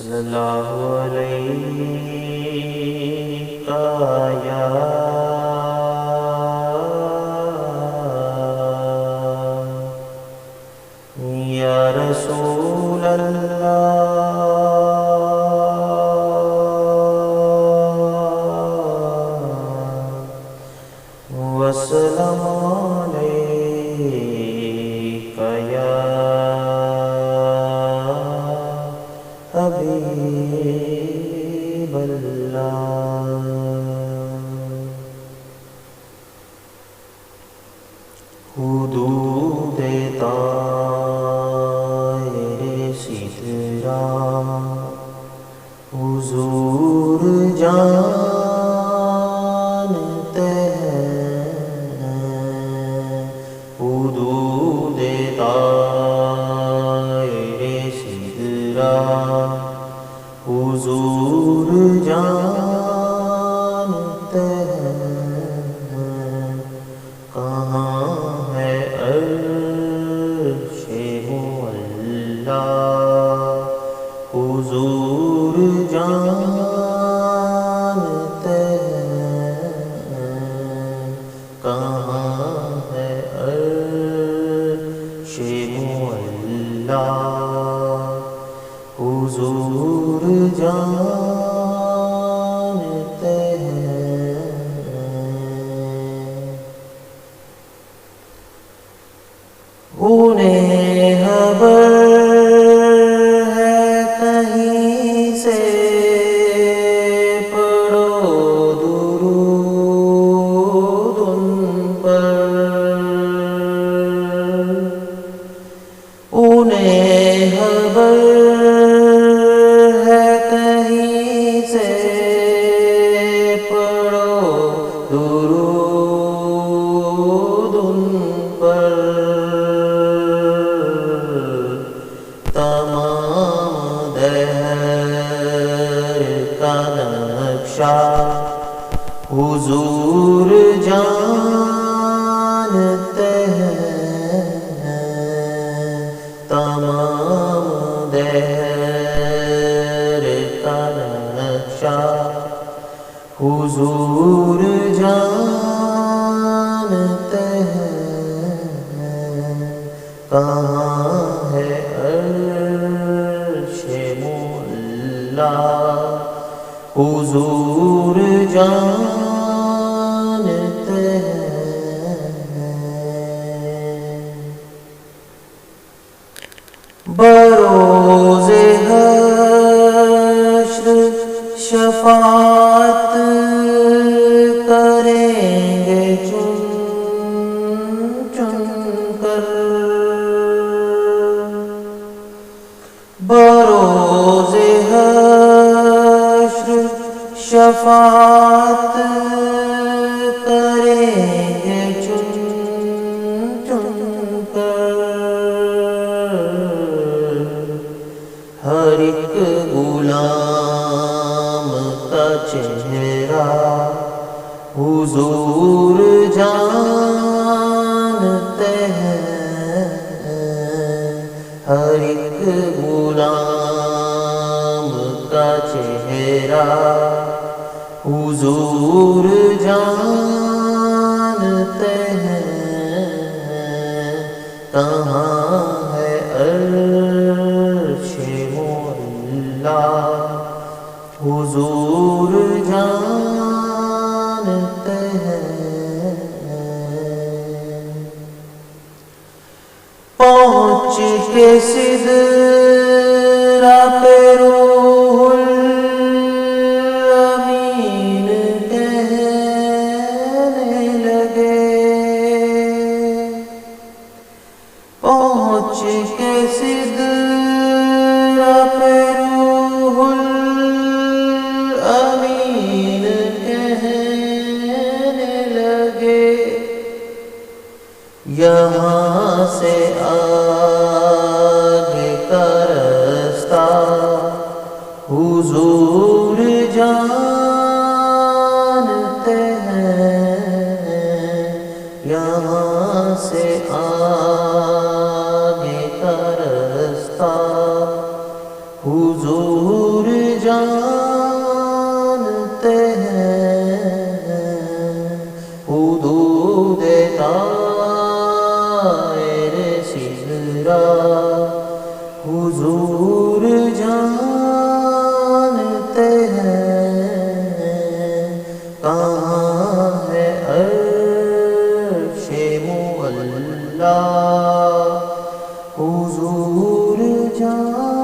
صلی اللہ علیہ یا رسول اللہ وسلم علیک یا حبیب اللہ۔ حدود طائر سدرا حضور جانتے ہیں، حدود طائر سدرا حضور جانتے ہیں، کہاں ہے عرش معلا حضور جانتے ہیں، کہاں ہے عرش معلا حضور جانتے ہیں۔ انہیں خبر ہے کہیں سے پڑھو درود ان پر، انہیں خبر ہے کہیں سے پڑھو درود ان پر، تمام دہر کا نقشہ حضور جانتے ہیں، تمام دہر کا نقشہ حضور جانتے ہیں، کہاں ہے عرش معلا حضور جانتے ہیں، بروز حشر شفاعت کریں گے چن چن کر، بروز حشر شفاعت کریں گے چن چن کر، ہر ایک غلام کا چہرہ حضور جانتے ہیں، ہر ایک غلام کا چہرہ حضور جانتے ہیں، کہاں ہے عرش معلا حضور جانتے ہیں، پہنچ کے سدرا پہ روح الامین کہنے لگے، پہنچ کے سدرا پہ روح الامین کہنے لگے، یہاں سے آگے کا رستہ حضور جانتے ہیں، یہاں سے آگے کا رستہ حضور جانتے ہیں حدود دائر سدرا حضور جانتے ہیں کہاں ہے عرش معلیٰ حضور جانتے